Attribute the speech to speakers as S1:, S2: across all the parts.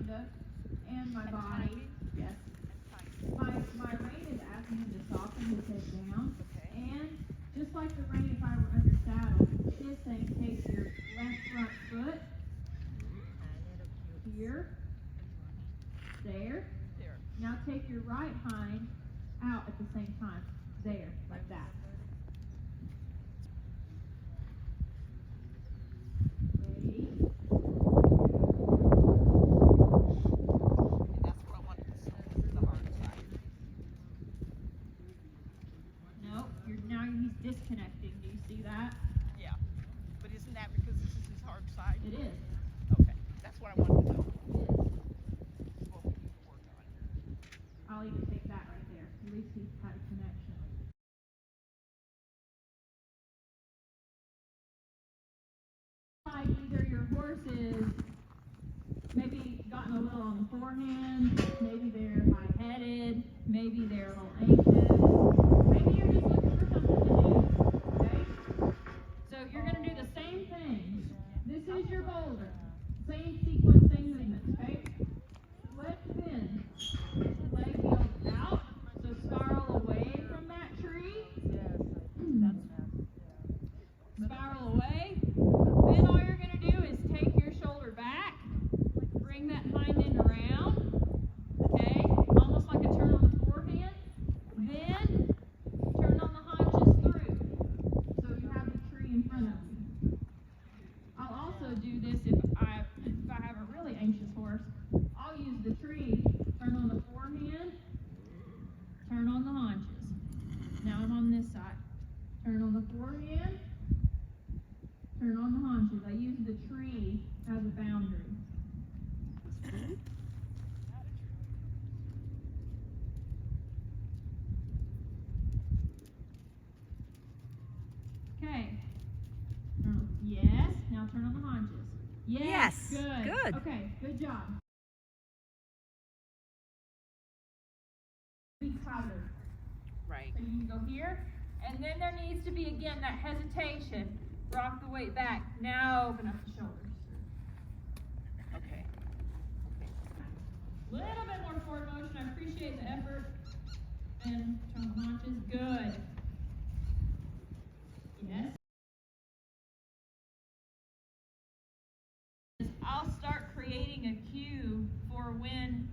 S1: kinda, and my body. Yes. My rein is asking him to soften his head down, and just like the rein if I were under saddle, it is saying take your left front foot here, there. Now take your right hind out at the same time, there, like that. Ready? Now he's disconnecting. Do you see that?
S2: Yeah. But isn't that because this is his hard side?
S1: It is.
S2: Okay. That's what I wanted to know. What we need to work on.
S1: I'll even take that right there. At least he's had a connection. Either your horse is maybe gotten a little on the forehand, maybe they're high-headed, maybe they're a little anxious, maybe you're just looking for something to do, okay? So you're going to do the same thing. This is your boulder. Same sequence, same movement, okay? Flip in. Leg heels out, so spiral away from that tree. Spiral away. Then all you're going to do is take your shoulder back, bring that hind end around, okay? Almost like a turn on the forehand. Then turn on the haunches through, so you have the tree in front of you. I'll also do this if I have a really anxious horse. I'll use the tree, turn on the forehand, turn on the haunches. Now I'm on this side. Turn on the forehand, turn on the haunches. I use the tree as a boundary. Okay. Yes. Now turn on the haunches. Yes. Good. Okay. Good job. Be powdered.
S2: Right.
S1: So you can go here, and then there needs to be again that hesitation. Rock the weight back. Now open up the shoulders.
S2: Okay.
S1: Little bit more forward motion. I appreciate the effort. And turn the haunches. Good. Yes. I'll start creating a cue for when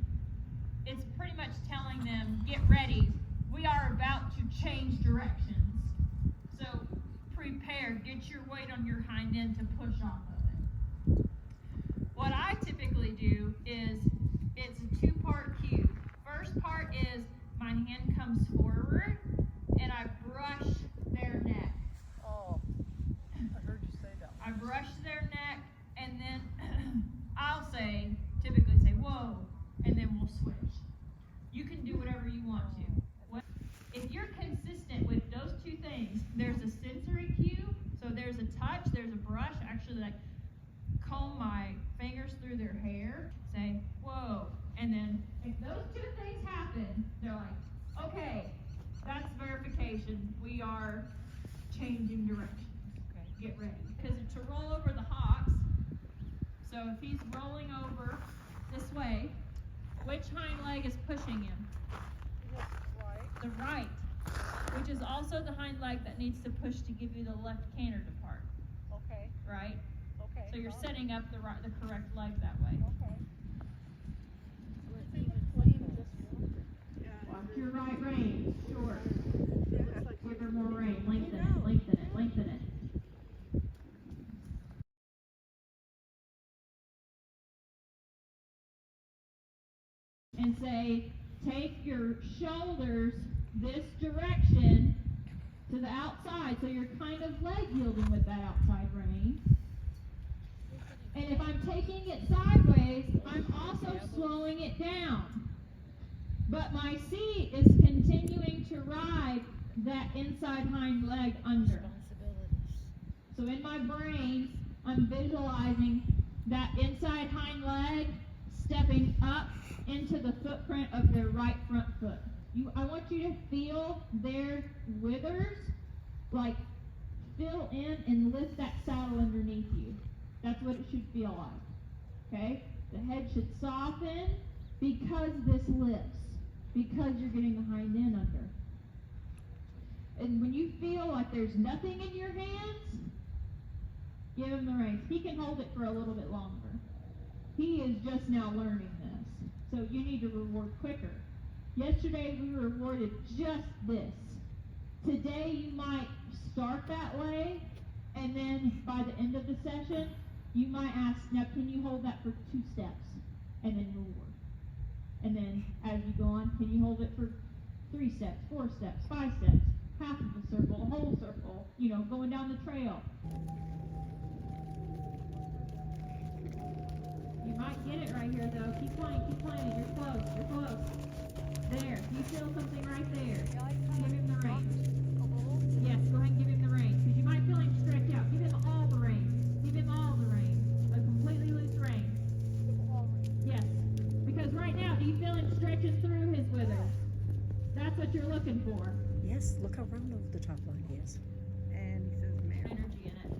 S1: it's pretty much telling them, get ready. We are about to change directions. So prepare. Get your weight on your hind end to push off of it. What I typically do is it's a two-part cue. First part is my hand comes forward and I brush their neck.
S2: Oh, I heard you say that.
S1: I brush their neck and then I'll typically say, whoa, and then we'll switch. You can do whatever you want to. If you're consistent with those two things, there's a sensory cue, so there's a touch, there's a brush, actually like comb my fingers through their hair, say, whoa, and then if those two things happen, they're like, okay, that's verification, we are changing directions. Okay, get ready. Because to roll over the hocks, so if he's rolling over this way, which hind leg is pushing him? The right, which is also the hind leg that needs to push to give you the left canter depart.
S2: Okay.
S1: Right?
S2: Okay.
S1: So you're setting up the correct leg that way.
S2: Okay.
S1: Watch your right rein, short. Give her more rein, lengthen it, lengthen it, lengthen it. And say, take your shoulders this direction to the outside, so you're kind of leg yielding with that outside rein. And if I'm taking it sideways, I'm also slowing it down. But my seat is continuing to ride that inside hind leg under. So in my brain, I'm visualizing that inside hind leg stepping up into the footprint of their right front foot. I want you to feel their withers, like fill in and lift that saddle underneath you. That's what it should feel like. Okay?
S3: The head should soften because this lifts, because you're getting the hind end under. And when you feel like there's nothing in your hands, give him the reins. He can hold it for a little bit longer. He is just now learning this. So you need to reward quicker. Yesterday we rewarded just this. Today you might start that way, and then by the end of the session, you might ask, now can you hold that for 2 steps? And then reward. And then as you go on, can you hold it for 3 steps, 4 steps, 5 steps, half of a circle, a whole circle, you know, going down the trail. You might get it right here though. Keep playing, you're close, There, you feel something right there. Give him the reins. Yes, go ahead and give him the reins, because you might feel him stretch out. Give him all the reins. A completely loose rein. Yes, because right now, do you feel him stretching through his withers? That's what you're looking for.
S4: Yes, look how round over the top line he is.
S2: And he says mare.
S3: Energy in it.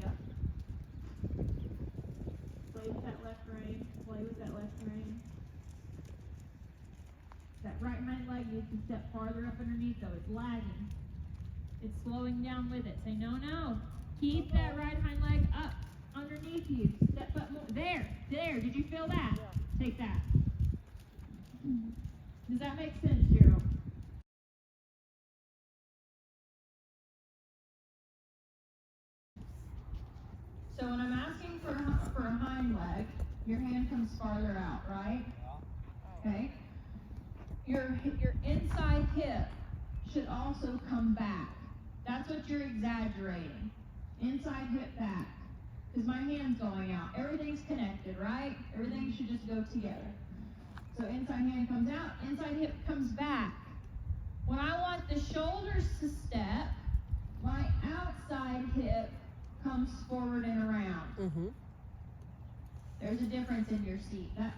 S3: Yep. Play with that left rein. That right hind leg needs to step farther up underneath though. It's lagging. It's slowing down with it. Say, no. Keep that right hind leg up underneath you. Step up more. There. Did you feel that? Yeah. Take that. Does that make sense, Gerald? So when I'm asking for a hind leg, your hand comes farther out, right? Okay. Your inside hip should also come back. That's what you're exaggerating. Inside hip back. Because my hand's going out. Everything's connected, right? Everything should just go together. So inside hand comes out, inside hip comes back. When I want the shoulders to step, my outside hip comes forward and around.
S4: Mm-hmm.
S3: There's a difference in your seat. That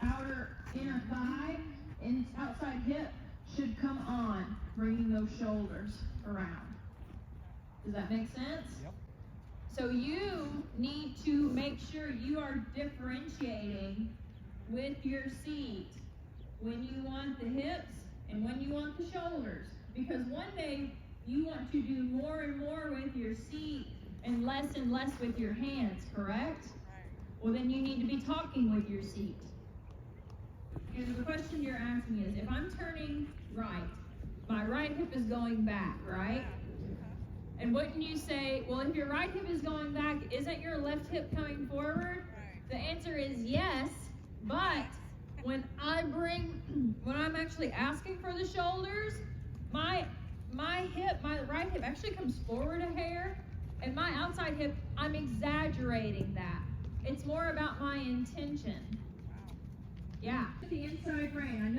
S3: outer inner thigh and outside hip should come on, bringing those shoulders around. Does that make sense?
S2: Yep.
S3: So you need to make sure you are differentiating with your seat when you want the hips and when you want the shoulders. Because one day you want to do more and more with your seat and less with your hands, correct? Well, then you need to be talking with your seat. Because the question you're asking is, if I'm turning right, my right hip is going back, right? And wouldn't you say, well, if your right hip is going back, isn't your left hip coming forward? The answer is yes, but when I'm actually asking for the shoulders, my right hip actually comes forward a hair, and my outside hip, I'm exaggerating that. It's more about my intention. Yeah. The inside rein. I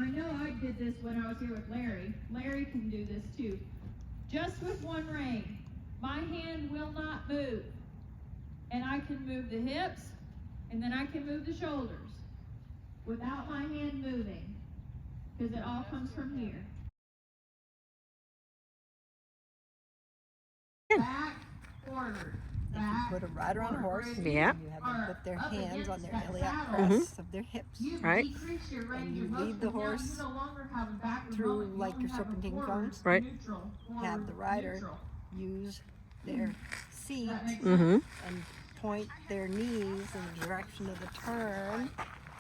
S3: know I did this when I was here with Larry. Larry can do this too. Just with one rein. My hand will not move. And I can move the hips, and then I can move the shoulders without my hand moving, because it all comes from here. Back, forward. Back,
S4: Put a rider on a horse.
S5: Yeah.
S4: You have them put their hands on their iliac
S5: Mhm.
S4: crests of their hips.
S5: Right.
S4: And you lead the horse through like your serpentine cones.
S5: Right.
S4: Have the rider use their seat
S5: Mm-hmm.
S4: and point their knees in the direction of the turn,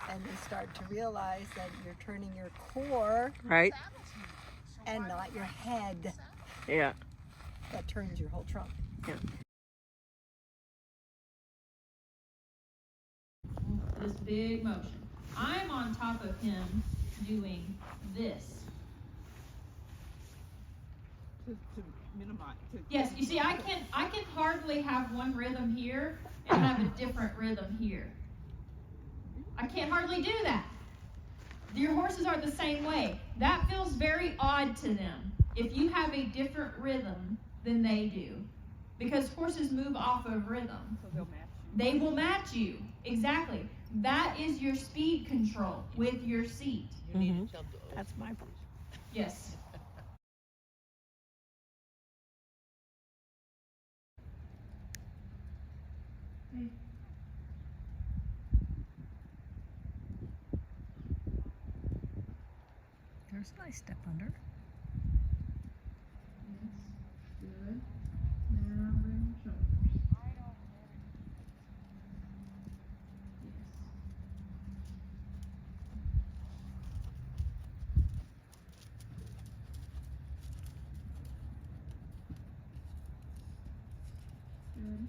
S4: and they start to realize that you're turning your core
S5: Right.
S4: and not your head.
S5: Yeah.
S4: That turns your whole trunk.
S5: Yeah.
S3: This big motion. I'm on top of him doing this.
S2: To minimize.
S3: Yes, you see, I can hardly have one rhythm here and have a different rhythm here. I can't hardly do that. Your horses are the same way. That feels very odd to them if you have a different rhythm than they do, because horses move off of rhythm.
S2: So they'll match you.
S3: They will match you. Exactly. That is your speed control with your seat.
S5: Mm-hmm.
S4: That's my problem.
S3: Yes. Okay.
S5: There's a nice step under.
S3: Yes. Good. Now bring your shoulders. Yes. Good.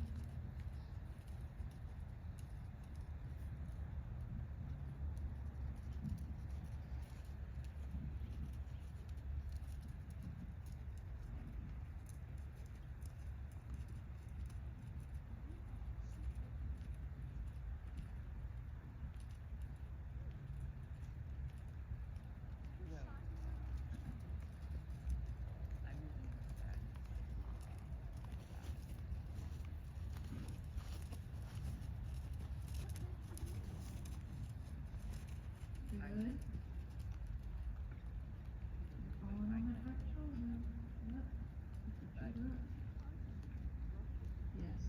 S3: Good. Falling on that right shoulder. Yep. Put your shoulder up. Yes.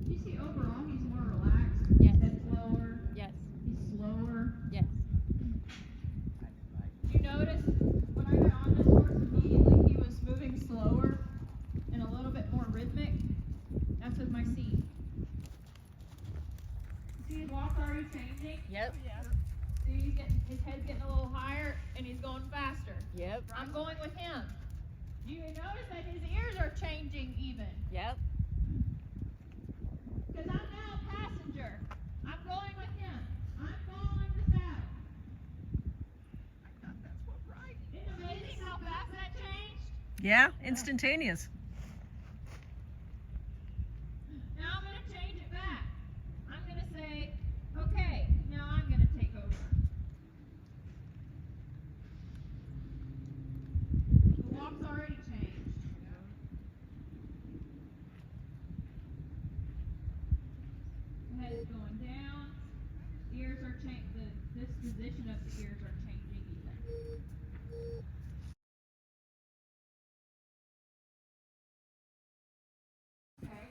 S3: You see, overall, he's more relaxed.
S1: Yes.
S3: Head's lower.
S1: Yes.
S3: He's slower.
S1: Yes.
S3: You notice when I got on this horse, immediately he was moving slower and a little bit more rhythmic. That's with my seat. See his walk already changing?
S1: Yep.
S3: See, his head's getting a little higher and he's going faster.
S1: Yep.
S3: I'm going with him. Do you notice that his ears are changing even?
S1: Yep.
S3: Because I'm now a passenger. I'm going with him. I'm following the saddle. Isn't it amazing how fast that changed?
S5: Yeah, instantaneous.
S3: Now I'm going to change it back. I'm going to say, okay, now I'm going to take over. The walk's already changed. The head's going down. Ears are changing. This position of the ears are changing even. Okay.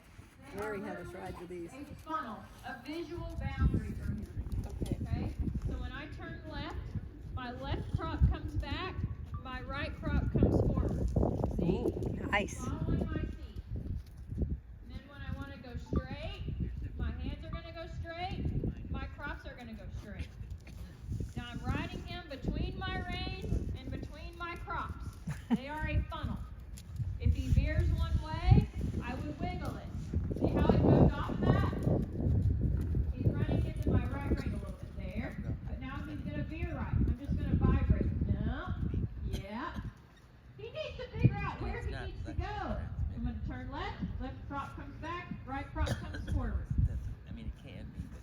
S4: Larry had us ride with these.
S3: A funnel, a visual boundary for him. Okay. So when I turn left, my left crop comes back, my right crop comes forward. See?
S5: Nice.
S3: Following my seat. And then when I want to go straight, my hands are going to go straight, my crops are going to go straight. Now I'm riding him between my reins and between my crops. They are a funnel. If he veers one way, I would wiggle it. See how he moved off that? He's running into my right rein a little bit there. But now he's going to veer right. I'm just going to vibrate. No. Yeah. He needs to figure out where he needs to go. I'm going to turn left. Left crop comes back. Right crop comes forward.
S2: I mean, it can be, but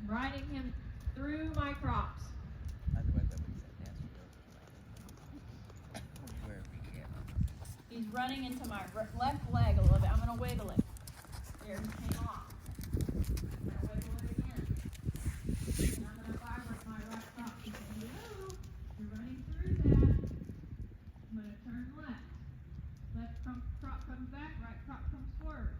S3: I'm riding him through my crops.
S2: otherwise I would say that's where we can.
S3: He's running into my left leg a little bit. I'm going to wiggle it. There, he came off. I'm going to wiggle it again. And I'm going to vibrate my right crop. He's saying, hello, you're running through that. I'm going to turn left. Left crop comes back, right crop comes forward.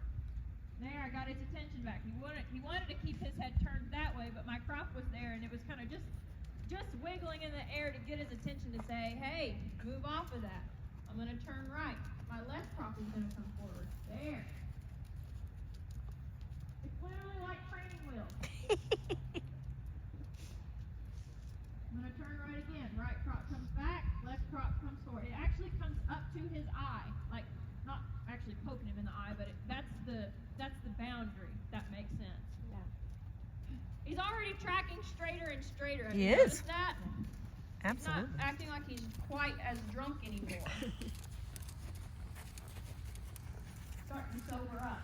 S3: There, I got his attention back. He wanted to keep his head turned that way, but my crop was there, and it was kind of just wiggling in the air to get his attention to say, hey, move off of that. I'm going to turn right. My left crop is going to come forward. There. It's literally like training wheels. I'm going to turn right again. Right crop comes back. Left crop comes forward. It actually comes up to his eye. Like, not actually poking him in the eye, but that's the boundary. That makes sense.
S1: Yeah.
S3: He's already
S1: tracking straighter and straighter. Have
S5: He
S1: you
S5: is.
S1: noticed that? He's
S5: Absolutely.
S1: not acting like he's quite as drunk anymore. Starting to sober up.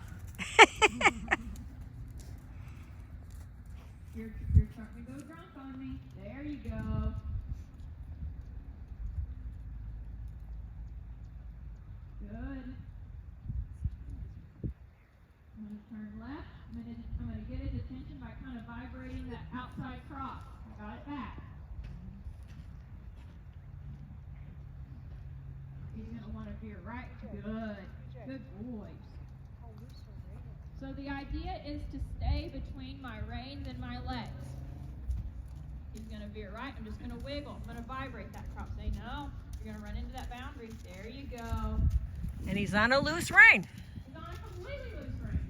S1: You're starting to go drunk on me. There you go. Good. I'm going to turn left. I'm going to get his attention by kind of vibrating that outside cross. I got it back. He's going to want to veer right. Good. Good boy. So the idea is to stay between my reins and my legs. He's going to veer right. I'm just going to wiggle. I'm going to vibrate that cross. Say no. You're going to run into that boundary. There you go.
S5: And he's on a loose rein.
S1: He's on a completely loose rein.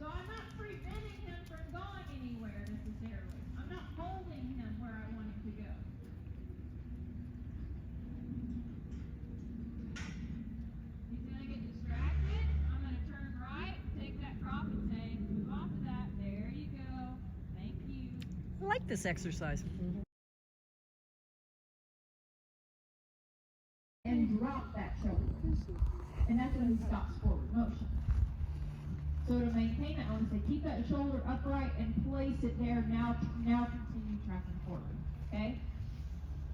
S1: So I'm not preventing him from going anywhere necessarily. I'm not holding him where I want him to go. He's going to get distracted. I'm going to turn right, take that crop and say, move off of that. There you go. Thank you.
S5: I like this exercise.
S1: And drop that shoulder. And that's when he stops forward motion. So to maintain that, I want to say keep that shoulder upright and place it there. Now continue tracking forward. Okay?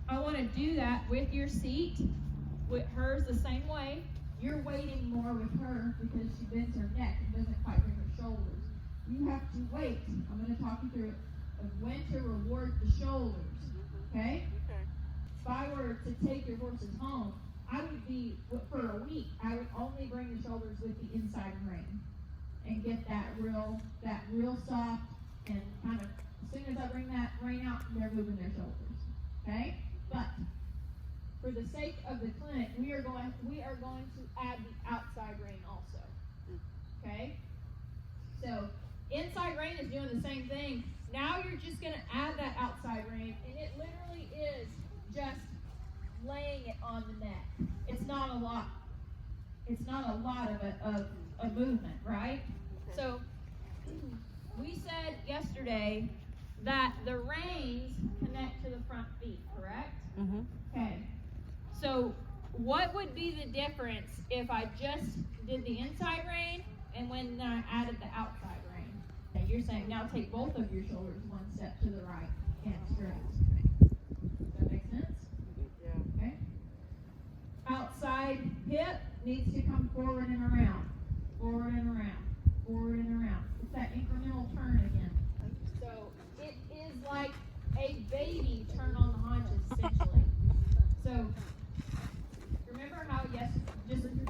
S1: I want to do that with your seat. With hers the same way. You're waiting more with her because she bends her neck and doesn't quite bring her shoulders. You have to wait. I'm going to talk you through it of when to reward the shoulders. Okay? If I were to take your horses home, I would be, for a week, I would only bring the shoulders with the inside rein and get that real soft, and kind of, as soon as I bring that rein out, they're moving their shoulders. Okay? But for the sake of the clinic, we are going to add the outside rein also. Okay? So inside rein is doing the same thing. Now you're just going to add that outside rein, and it literally is just laying it on the neck. It's not a lot. It's not a lot of movement, right? So we said yesterday that the reins connect to the front feet, correct?
S5: Mm-hmm.
S1: Okay. So what would be the difference if I just did the inside rein and when I added the outside rein? Okay, you're saying now take both of your shoulders one step to the right and straight. Does that make sense? Okay. Outside hip needs to come forward and around. Forward and around. Forward and around. It's that incremental turn again. So it is like a baby turn on the haunches, essentially. So remember how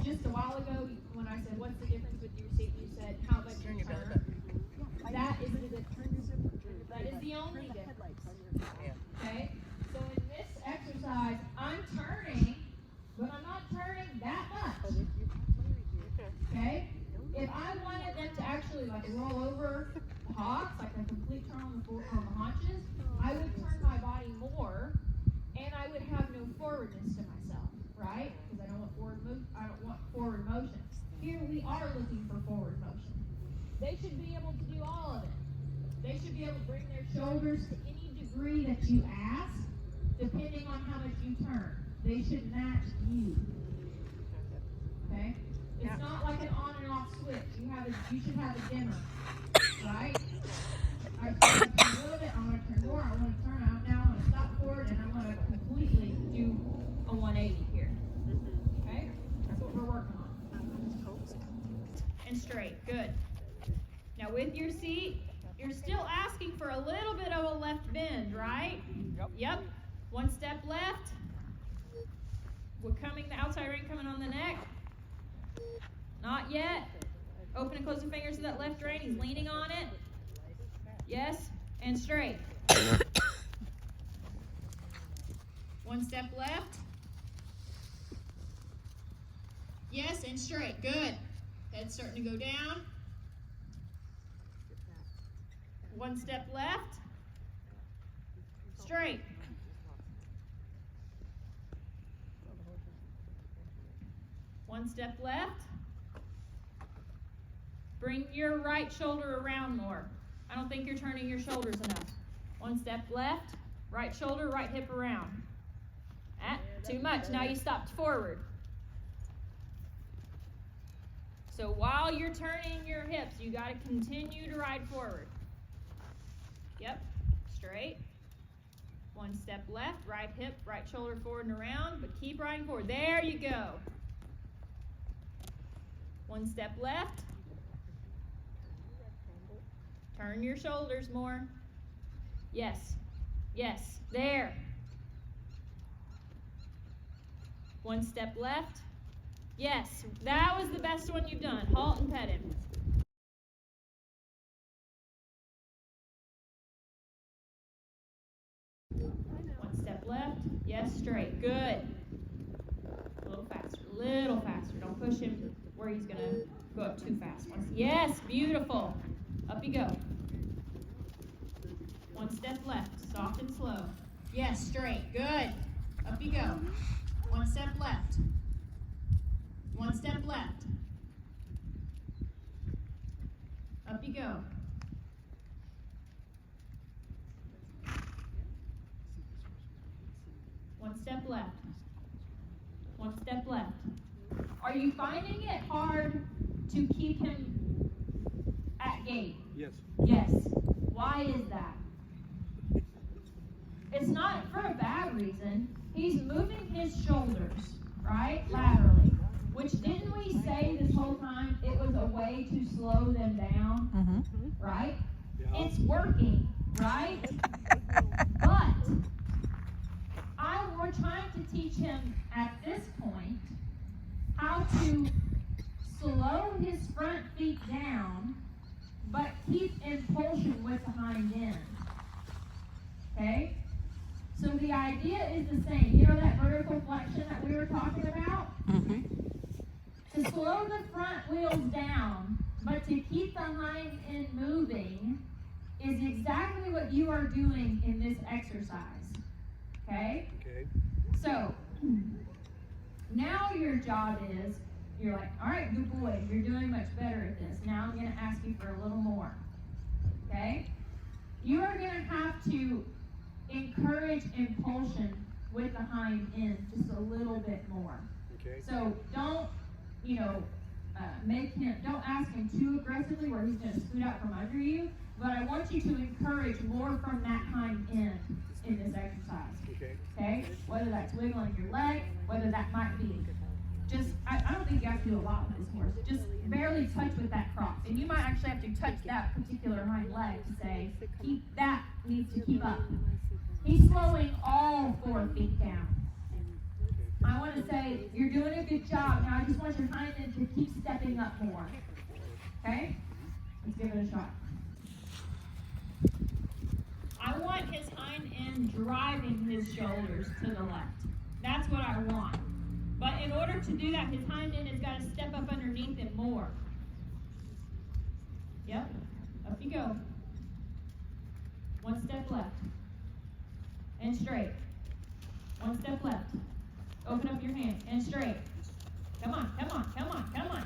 S1: just a while ago when I said what's the difference with your seat, you said how much you turn. That is the only difference. Okay? So in this exercise, I'm turning, but I'm not turning that much. Okay? If I wanted them to actually like roll over the hocks, like a complete turn on the haunches, I would turn my body more, and I would have no forwardness to myself, right? Because I don't want forward motion. Here we are looking for forward motion. They should be able to do all of it. They should be able to bring their shoulders to any degree that you ask, depending on how much you turn. They should match you. Okay? It's not like an on and off switch. You should have a dimmer, right? I want to turn a little bit, I want to turn more, I want to turn out now, I want to stop forward, and I want to completely do a 180 here. Okay? That's what we're working on. And straight. Good. Now with your seat, you're still asking for a little bit of a left bend, right? Yep. One step left. We're coming, the outside rein coming on the neck. Not yet. Open and close your fingers to that left rein. He's leaning on it. Yes. And straight. One step left. Yes, and straight. Good. Head's starting to go down. One step left. Straight. One step left. Bring your right shoulder around more. I don't think you're turning your shoulders enough. One step left, right shoulder, right hip around. Too much. Now you stopped forward. So while you're turning your hips, you got to continue to ride forward. Yep, straight. One step left, right hip, right shoulder forward and around, but keep riding forward. There you go. One step left. Turn your shoulders more. Yes, yes, there. One step left. Yes, that was the best one you've done. Halt and pet him. One step left. Yes, straight. Good. A little faster. Little faster. Don't push him where he's going to go up too fast. Yes, beautiful. Up you go. One step left. Soft and slow. Yes, straight. Good. Up you go. One step left. One step left. Up you go. One step left. One step left. Are you finding it hard to keep him at gait?
S6: Yes.
S1: Yes. Why is that? It's not for a bad reason. He's moving his shoulders, right? Laterally. Which didn't we say this whole time it was a way to slow them down?
S5: Mm-hmm.
S1: Right?
S6: Yeah.
S1: It's working, right? But we're trying to teach him at this point how to slow his front feet down, but keep impulsion with the hind end. Okay? So the idea is the same. You know that vertical flexion that we were talking about?
S5: Mm-hmm.
S1: To slow the front wheels down, but to keep the hind end moving is exactly what you are doing in this exercise. Okay?
S6: Okay.
S1: So, now your job is, you're like, all right, good boy, you're doing much better at this. Now I'm going to ask you for a little more. Okay? You are going to have to encourage impulsion with the hind end just a little bit more.
S6: Okay.
S1: So don't, don't ask him too aggressively where he's going to scoot out from under you, but I want you to encourage more from that hind end in this exercise.
S6: Okay.
S1: Okay? Whether that's wiggling your leg, whether that might be just, I don't think you have to do a lot with this horse. Just barely touch with that crop. And you might actually have to touch that particular hind leg to say, that needs to keep up. He's slowing all 4 feet down. I want to say, you're doing a good job. Now I just want your hind end to keep stepping up more. Okay? Let's give it a shot. I want his hind end driving his shoulders to the left. That's what I want. But in order to do that, his hind end has got to step up underneath him more. Yep. Up you go. One step left. And straight. One step left. Open up your hands. And straight. Come on, come on, come on, come on.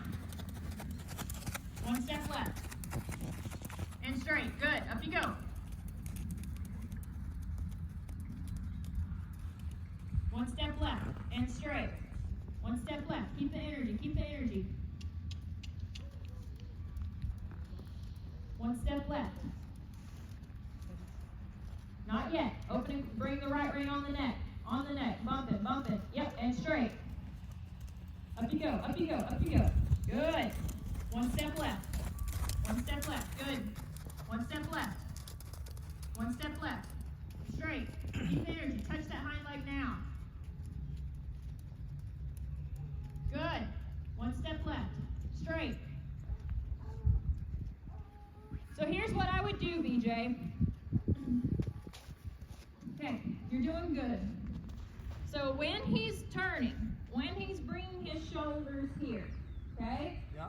S1: One step left. And straight. Good. Up you go. One step left. And straight. One step left. Keep the energy. Keep the energy. One step left. Not yet. Open. Bring the right rein on the neck. On the neck. Bump it. Bump it. Yep. And straight. Up you go. Up you go. Up you go. Good. One step left. One step left. Good. One step left. One step left. Straight. Keep the energy. Touch that hind leg now. Good. One step left. Straight. So here's what I would do, BJ. Okay, you're doing good. So when he's turning, when he's bringing his shoulders here, okay?
S6: Yeah.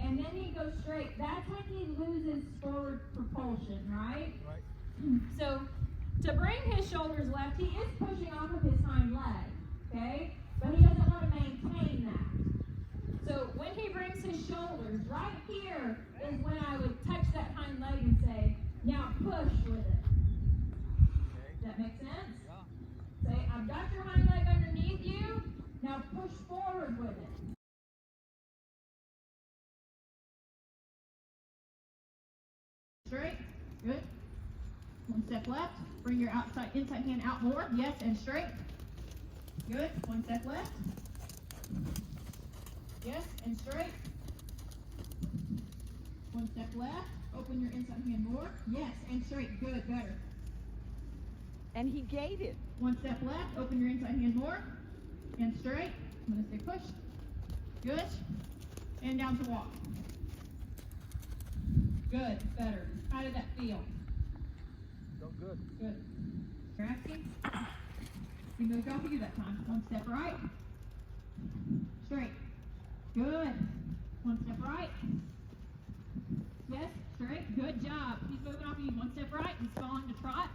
S1: And then he goes straight, that's when he loses forward propulsion, right?
S6: Right.
S1: So to bring his shoulders left, he is pushing off of his hind leg, okay? But he doesn't want to maintain that. So when he brings his shoulders, right here is when I would touch that hind leg and say,
S3: Now push with it. Does that make sense? Say, I've got your hind leg underneath you. Now push forward with it. Straight. Good. One step left. Bring your inside hand out more. Yes, and straight. Good. One step left. Yes, and straight. One step left. Open your inside hand more. Yes, and straight. Good. Better.
S2: And he gated.
S3: One step left. Open your inside hand more. And straight. I'm going to say push. Good. And down to walk. Good. Better. How did that feel?
S2: Felt good.
S3: Good. You're asking? He moved off of you that time. One step right. Straight. Good. One step right. Yes, straight. Good job. He's moving off of you. One step right. He's falling to trot.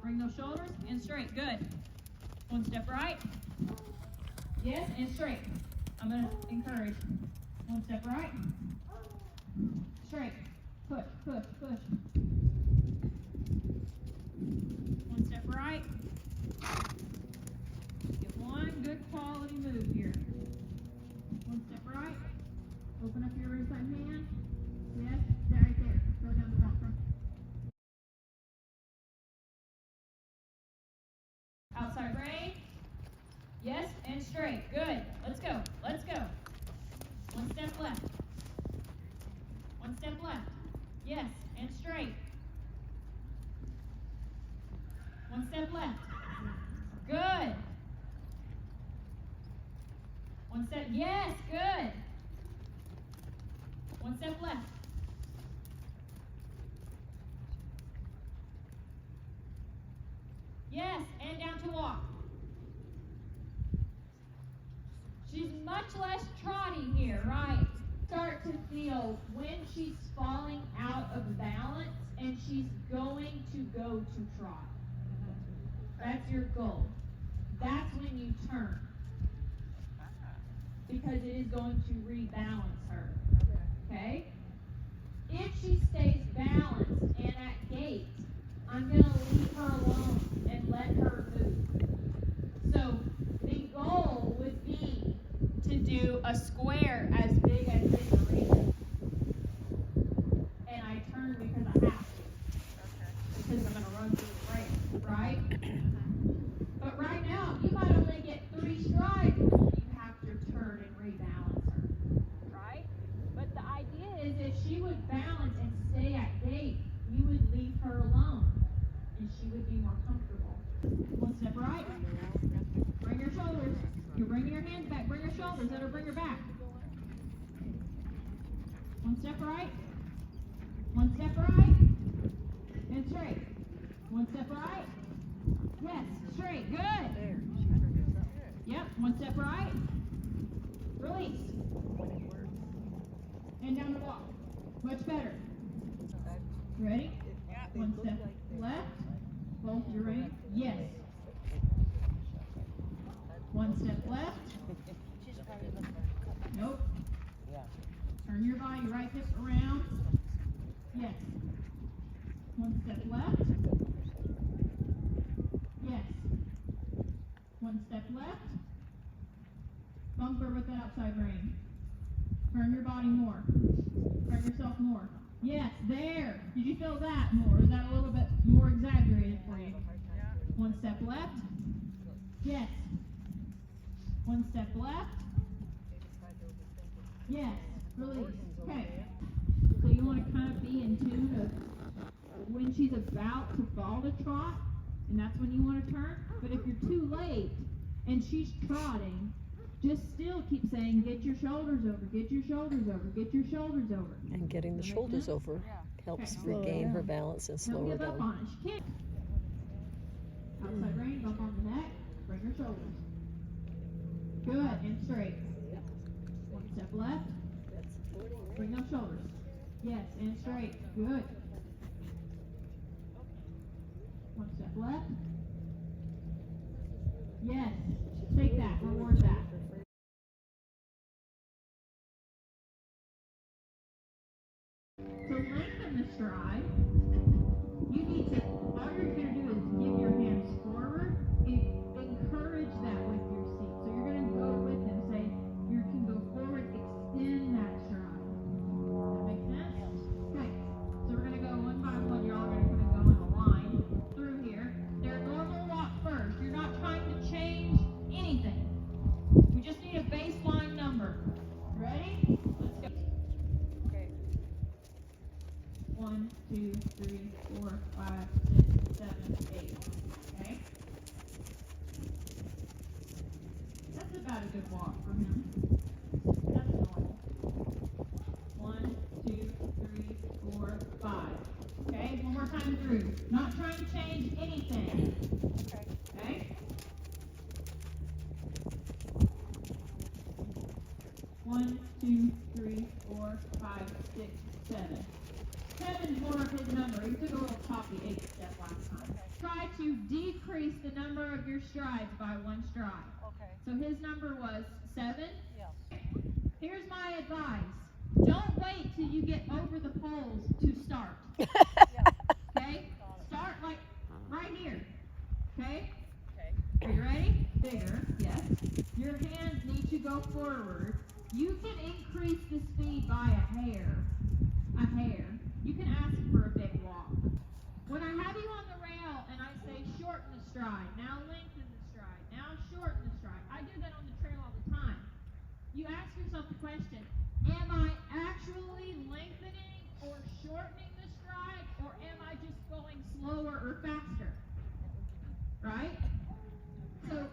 S3: Bring those shoulders and straight. Good. One step right. Yes, and straight. I'm going to encourage. One step right. Straight. Push, push, push. One step right. Get one good quality move here. One step right. Open up your inside hand. Yes, right there. Go down the walk from. Outside rein. Yes, and straight. Good. Let's go. Let's go. One step left. One step left. Yes, and straight. One step left. Good. One step. Yes, good. One step left. Yes, and down to walk. She's much less trotty here, right? Start to feel when she's falling out of balance and she's going to go to trot. That's your goal. That's when you turn. Because it is going to rebalance her. Okay? If she stays balanced and at gait, I'm going to leave her alone and let her move. So the goal would be to do a square as big as this arena. And I turn because I have to. Because I'm going to run through the frame, right? But right now, you might only get 3 strides before you have to turn and rebalance her, right? But the idea is if she would balance and stay at gait, you would leave her alone, and she would be more comfortable. One step right. Bring your shoulders. You're bringing your hands back. Bring your shoulders. That'll bring her back. One step right. One step right. And straight. One step right. Yes, straight. Good. Yep. One step right. Release. And down the walk. Much better. Ready? One step left. Both your right. Yes. One step left. Nope. Turn your body right hip around. Yes. One step left. Yes. One step left. Bumper with the outside rein. Turn your body more. Turn yourself more. Yes, there. Did you feel that more? Is that a little bit more exaggerated for you? One step left. Yes. One step left. Yes. Release. Okay. So you want to kind of be in tune of when she's about to fall to trot, and that's when you want to turn. But if you're too late and she's trotting, just still keep saying, get your shoulders over, get your shoulders over, get your shoulders over.
S5: And getting the shoulders over helps
S3: Okay.
S5: regain her balance and slow
S3: Don't
S5: her
S3: give up
S5: down.
S3: on it. She can't. Outside rein, bump on the neck, bring your shoulders. Good, and straight. One step left. Bring those shoulders. Yes, and straight. Good. One step left. Yes. Take that. Reward that. So lengthen the stride. 1, 2, 3, 4, 5, 6, 7, 8. Okay? That's about a good walk for him. That's normal. 1, 2, 3, 4, 5. Okay, one more time through. Not trying to change anything. Okay? 1, 2, 3, 4, 5, 6, 7. 7's more of his number. He took a little choppy 8 step last time. Try to decrease the number of your strides by 1 stride.
S2: Okay.
S3: So his number was 7.
S2: Yes.
S3: Here's my advice. Don't wait till you get over the poles to start. Okay? Start like right here. Okay?
S2: Okay.
S3: Are you ready? Bigger, yes. Your hands need to go forward. You can increase the speed by a hair. A hair. You can ask for a big walk. When I have you on the rail and I say shorten the stride, now lengthen the stride, now shorten the stride. I do that on the trail all the time. You ask yourself the question, am I actually lengthening or shortening the stride, or am I just going slower or faster? Right? So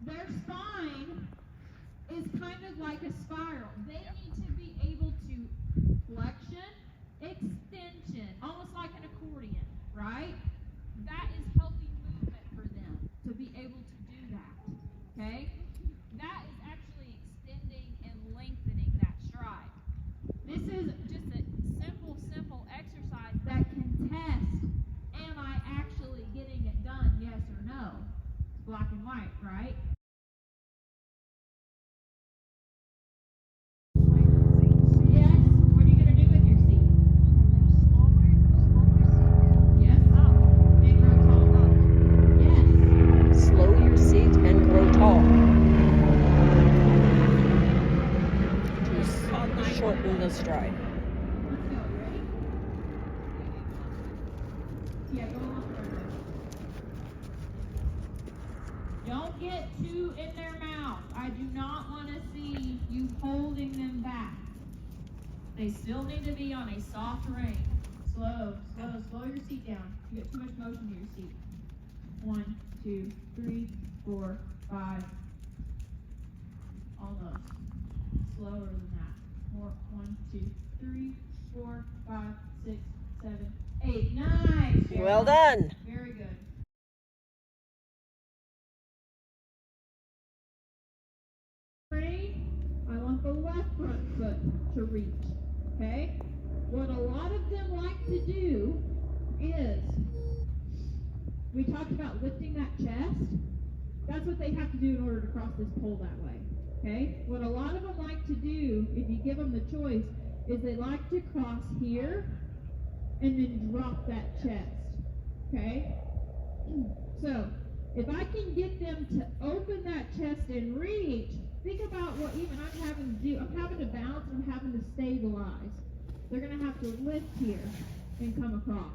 S3: their spine is kind of like a spiral. They need to be able to flexion, extension, almost like an accordion, right? That is healthy movement for them to be able to do that. Okay? That is actually extending and lengthening that stride. This is just a simple exercise that can test, am I actually getting it done, yes or no? It's black and white, right? Yes. What are you going to do with your seat? Yes. And grow tall. Yes.
S5: Slow your seat and grow tall. To shorten the stride.
S3: Let's go. Ready? Yeah, go a little further. Don't get too in their mouth. I do not want to see you holding them back. They still need to be on a soft rein. Slow your seat down. You get too much motion to your seat. 1, 2, 3, 4, 5. Almost. Slower than that. More. 1, 2, 3, 4, 5, 6, 7, 8. Nice.
S5: Well done.
S3: Very good. I want the left front foot to reach. Okay? What a lot of them like to do is, we talked about lifting that chest. That's what they have to do in order to cross this pole that way. Okay? What a lot of them like to do, if you give them the choice, is they like to cross here and then drop that chest. Okay? So, if I can get them to open that chest and reach, think about what even I'm having to do. I'm having to balance and I'm having to stabilize. They're going to have to lift here and come across.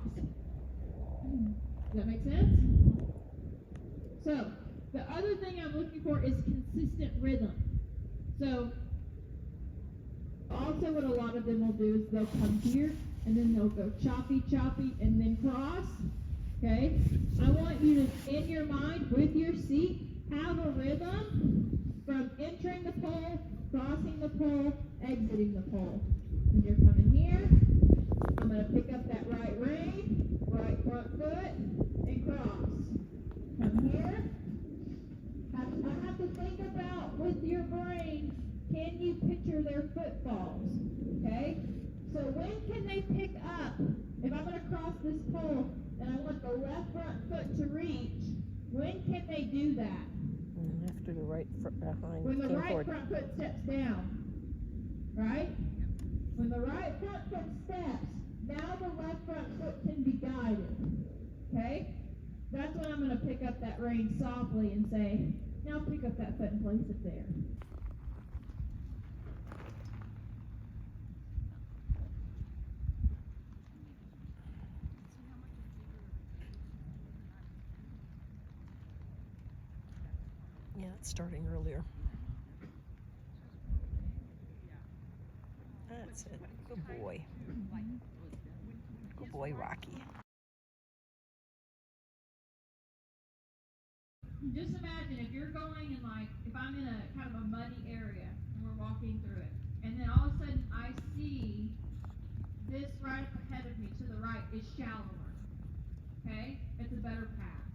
S3: Does that make sense? So, the other thing I'm looking for is consistent rhythm. So, also what a lot of them will do is they'll come here and then they'll go choppy, and then cross. Okay? I want you to, in your mind, with your seat, have a rhythm from entering the pole, crossing the pole, exiting the pole. When you're coming here, I'm going to pick up that right rein, right front foot, and cross. Come here. I have to think about, with your brain, can you picture their footfalls? Okay? So when can they pick up? If I'm going to cross this pole and I want the left front foot to reach, when can they do that?
S5: After the right behind
S3: When the
S5: came
S3: right
S5: forward.
S3: front foot steps down. Right? When the right front foot steps, now the left front foot can be guided. Okay? That's when I'm going to pick up that rein softly and say, now pick up that foot and place it there.
S5: Yeah, it's starting earlier. That's it. Good boy. Good boy, Rocky.
S3: Just imagine if you're going in like, if I'm in a kind of a muddy area and we're walking through it, and then all of a sudden I see this right up ahead of me to the right is shallower. Okay? It's a better path.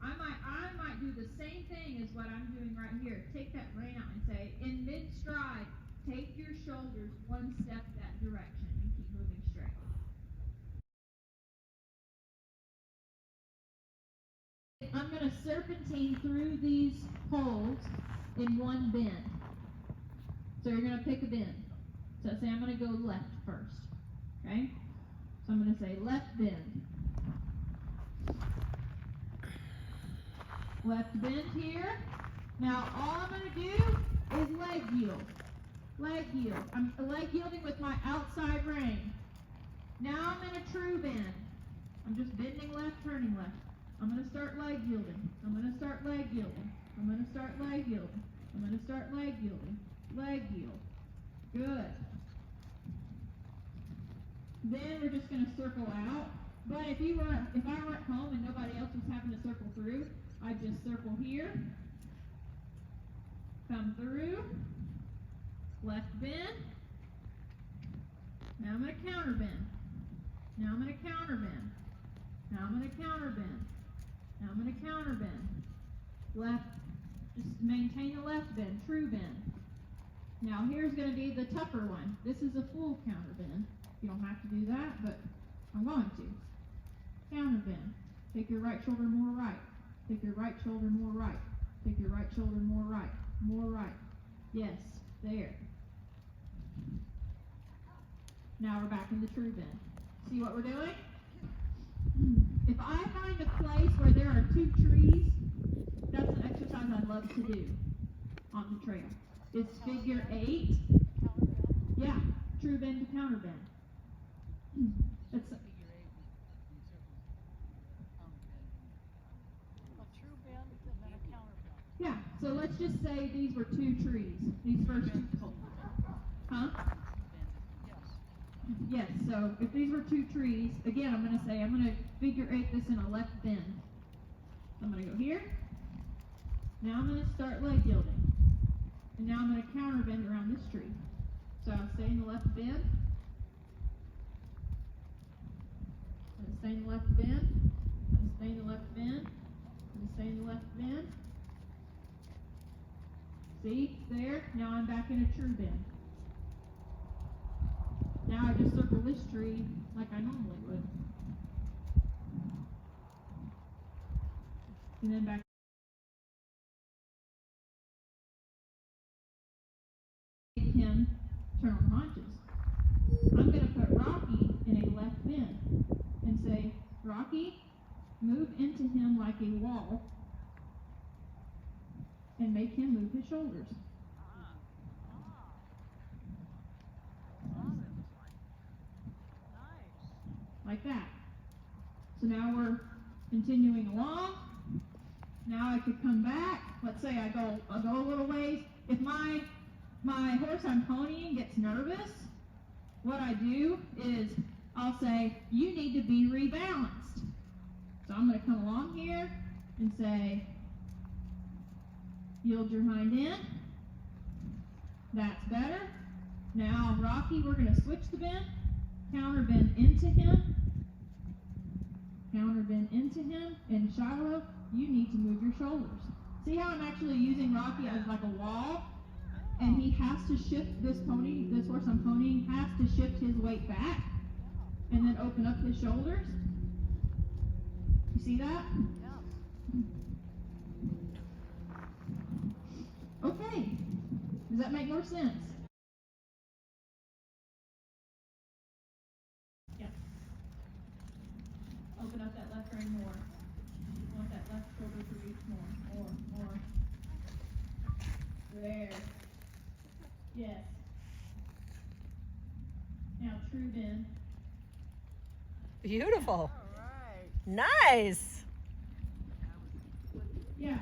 S3: I might do the same thing as what I'm doing right here. Take that rein out and say, in mid-stride, take your shoulders one step that direction and keep moving straight. I'm going to serpentine through these holes in one bend. So you're going to pick a bend. So say I'm going to go left first. Okay? So I'm going to say left bend. Left bend here. Now all I'm going to do is leg yield. Leg yield. I'm leg yielding with my outside rein. Now I'm in a true bend. I'm just bending left, turning left. I'm going to start leg yielding. I'm going to start leg yielding. I'm going to start leg yielding. I'm going to start leg yielding. Leg yield. Good. Then we're just going to circle out. But if I were at home and nobody else was having to circle through, I'd just circle here. Come through. Left bend. Now I'm going to counter bend. Now I'm going to counter bend. Now I'm going to counter bend. Now I'm going to counter bend. Left, just maintain the left bend, true bend. Now here's going to be the tougher one. This is a full counter bend. You don't have to do that, but I'm going to. Counter bend. Take your right shoulder more right. Take your right shoulder more right. Take your right shoulder more right. More right. Yes, there. Now we're back in the true bend. See what we're doing? If I find a place where there are two trees, that's an exercise I love to do on the trail. It's figure 8. Yeah, true bend to counter bend. It's
S2: A true bend and then a counter bend.
S3: yeah. So let's just say these were two trees. These first two. Huh? Yes. So if these were two trees, again, I'm going to figure 8 this in a left bend. I'm going to go here. Now I'm going to start leg yielding. And now I'm going to counter bend around this tree. So I'll stay in the left bend. I'm going to stay in the left bend. I'm going to stay in the left bend. I'm going to stay in the left bend. See? There. Now I'm back in a true bend. Now I just circle this tree like I normally would. And then back. Make him turn on the haunches. I'm going to put Rocky in a left bend and say, Rocky, move into him like a wall and make him move his shoulders. Like that. So now we're continuing along. Now I could come back. Let's say I'll go a little ways. If my horse I'm ponying gets nervous, what I do is I'll say, you need to be rebalanced. So I'm going to come along here and say, yield your hind end. That's better. Now, Rocky, we're going to switch the bend. Counter bend into him. Counter bend into him. And Shiloh, you need to move your shoulders. See how I'm actually using Rocky as like a wall? And he has to shift this horse I'm ponying has to shift his weight back and then open up his shoulders. You see that? Okay. Does that make more sense? Yeah. Open up that left rein more. I want that left shoulder to reach more. There. Yes. Now true bend.
S5: Beautiful.
S2: All right.
S5: Nice.
S3: Yeah.